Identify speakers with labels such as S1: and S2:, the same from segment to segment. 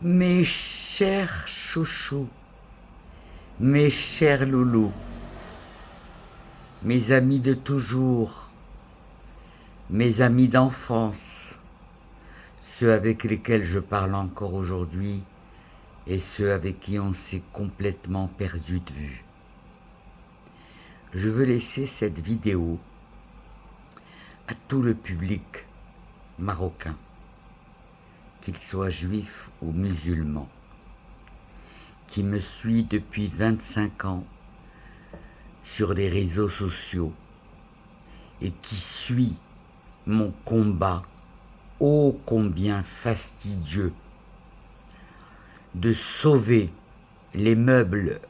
S1: Mes chers chouchous, mes chers loulous, mes amis de toujours, mes amis d'enfance, ceux avec lesquels je parle encore aujourd'hui et ceux avec qui on s'est complètement perdu de vue. Je veux laisser cette vidéo à tout le public marocain, qu'il soit juif ou musulman, qui me suit depuis 25 ans sur les réseaux sociaux et qui suit mon combat ô combien fastidieux de sauver les meubles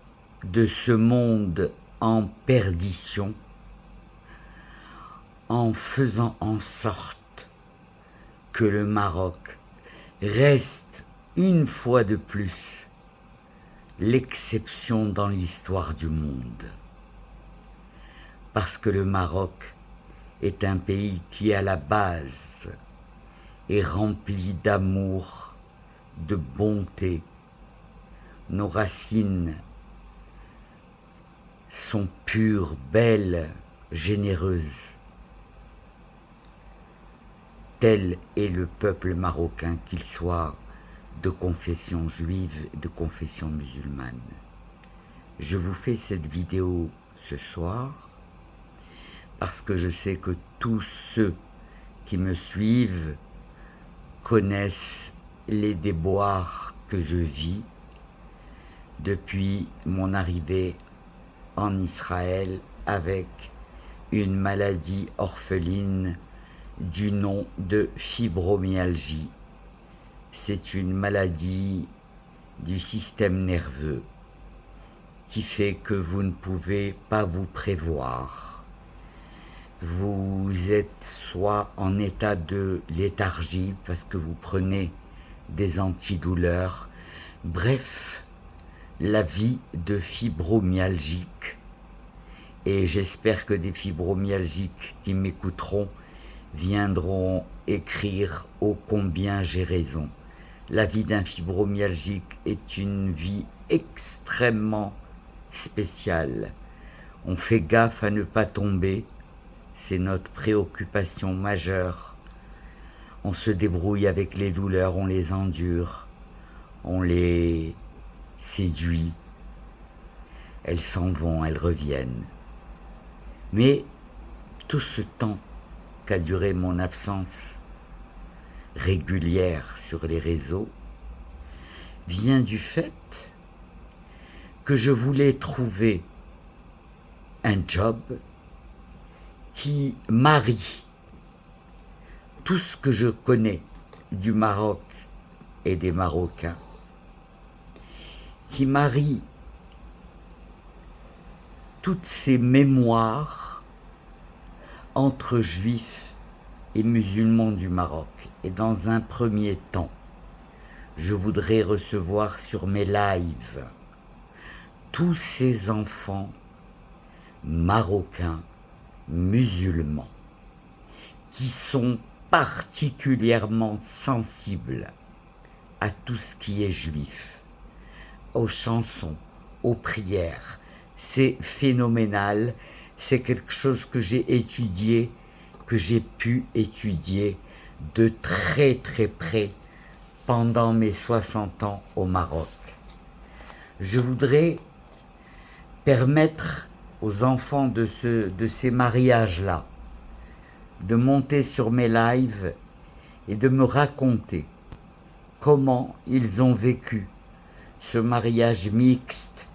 S1: de ce monde en perdition en faisant en sorte que le Maroc reste une fois de plus l'exception dans l'histoire du monde. Parce que le Maroc est un pays qui, à la base, est rempli d'amour, de bonté. Nos racines sont pures, belles, généreuses. Tel est le peuple marocain, qu'il soit de confession juive et de confession musulmane. Je vous fais cette vidéo ce soir parce que je sais que tous ceux qui me suivent connaissent les déboires que je vis depuis mon arrivée en Israël avec une maladie orpheline du nom de fibromyalgie. C'est une maladie du système nerveux qui fait que vous ne pouvez pas vous prévoir. Vous êtes soit en état de léthargie parce que vous prenez des antidouleurs. Bref, la vie de fibromyalgique. Et j'espère que des fibromyalgiques qui m'écouteront viendront écrire ô combien j'ai raison. La vie d'un fibromyalgique est une vie extrêmement spéciale. On fait gaffe à ne pas tomber, c'est notre préoccupation majeure. On se débrouille avec les douleurs, on les endure, on les séduit. Elles s'en vont, elles reviennent. Mais tout ce temps qu'a duré mon absence régulière sur les réseaux vient du fait que je voulais trouver un job qui marie tout ce que je connais du Maroc et des Marocains, qui marie toutes ces mémoires entre juifs et musulmans du Maroc. Et dans un premier temps, je voudrais recevoir sur mes lives tous ces enfants marocains, musulmans, qui sont particulièrement sensibles à tout ce qui est juif, aux chansons, aux prières. C'est phénoménal, c'est quelque chose que j'ai étudié, que j'ai pu étudier de très très près pendant mes 60 ans au Maroc. Je voudrais permettre aux enfants de ces mariages-là de monter sur mes lives et de me raconter comment ils ont vécu ce mariage mixte,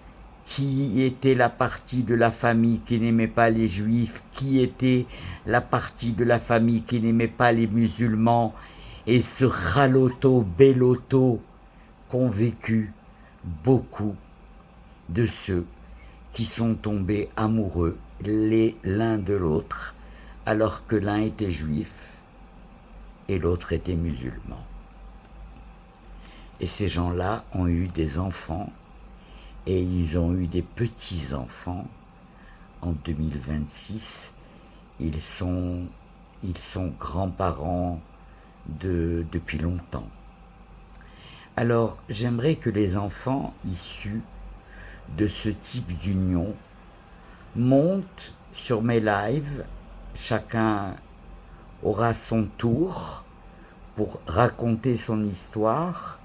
S1: qui était la partie de la famille qui n'aimait pas les juifs, qui était la partie de la famille qui n'aimait pas les musulmans, et ce raloto-belloto qu'ont vécu beaucoup de ceux qui sont tombés amoureux l'un de l'autre, alors que l'un était juif et l'autre était musulman. Et ces gens-là ont eu des enfants, et ils ont eu des petits-enfants. En 2026, ils sont grands-parents depuis longtemps. Alors, j'aimerais que les enfants issus de ce type d'union montent sur mes lives. Chacun aura son tour pour raconter son histoire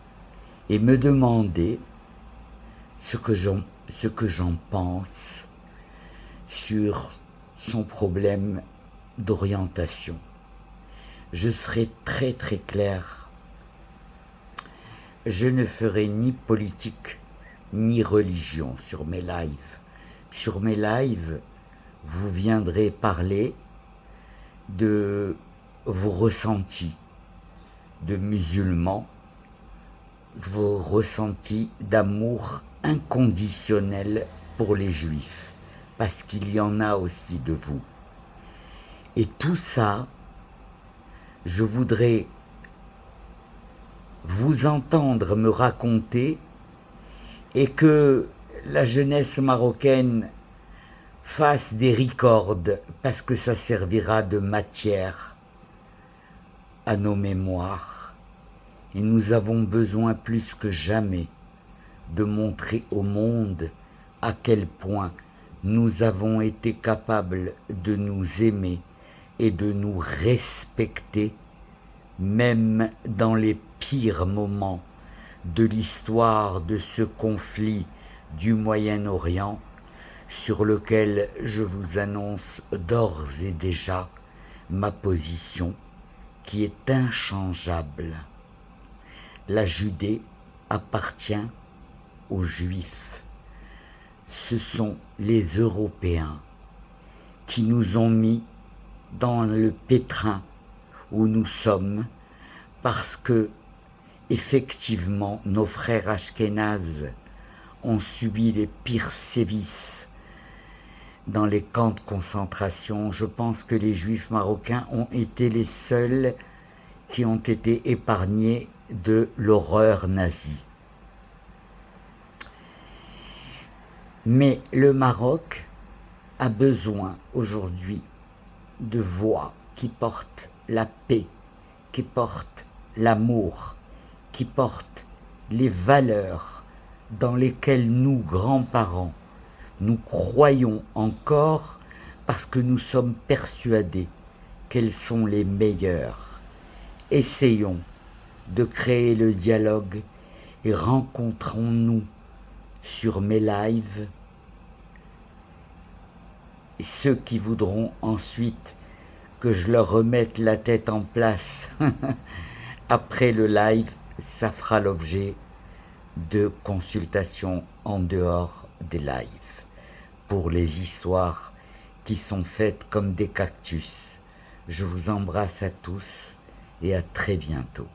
S1: et me demander ce que j'en pense sur son problème d'orientation. Je serai très très clair. Je ne ferai ni politique ni religion sur mes lives. Sur mes lives, vous viendrez parler de vos ressentis de musulmans, vos ressentis d'amour inconditionnel pour les juifs, parce qu'il y en a aussi de vous. Et tout ça, je voudrais vous entendre me raconter et que la jeunesse marocaine fasse des records parce que ça servira de matière à nos mémoires. Et nous avons besoin plus que jamais de montrer au monde à quel point nous avons été capables de nous aimer et de nous respecter, même dans les pires moments de l'histoire de ce conflit du Moyen-Orient, sur lequel je vous annonce d'ores et déjà ma position qui est inchangeable. La Judée appartient aux Juifs. Ce sont les Européens qui nous ont mis dans le pétrin où nous sommes parce que, effectivement, nos frères ashkénazes ont subi les pires sévices dans les camps de concentration. Je pense que les Juifs marocains ont été les seuls qui ont été épargnés de l'horreur nazie. Mais le Maroc a besoin aujourd'hui de voix qui portent la paix, qui portent l'amour, qui portent les valeurs dans lesquelles nous, grands-parents, nous croyons encore parce que nous sommes persuadés qu'elles sont les meilleures. Essayons de créer le dialogue et rencontrons-nous sur mes lives. Et ceux qui voudront ensuite que je leur remette la tête en place après le live, ça fera l'objet de consultations en dehors des lives pour les histoires qui sont faites comme des cactus. Je vous embrasse à tous et à très bientôt.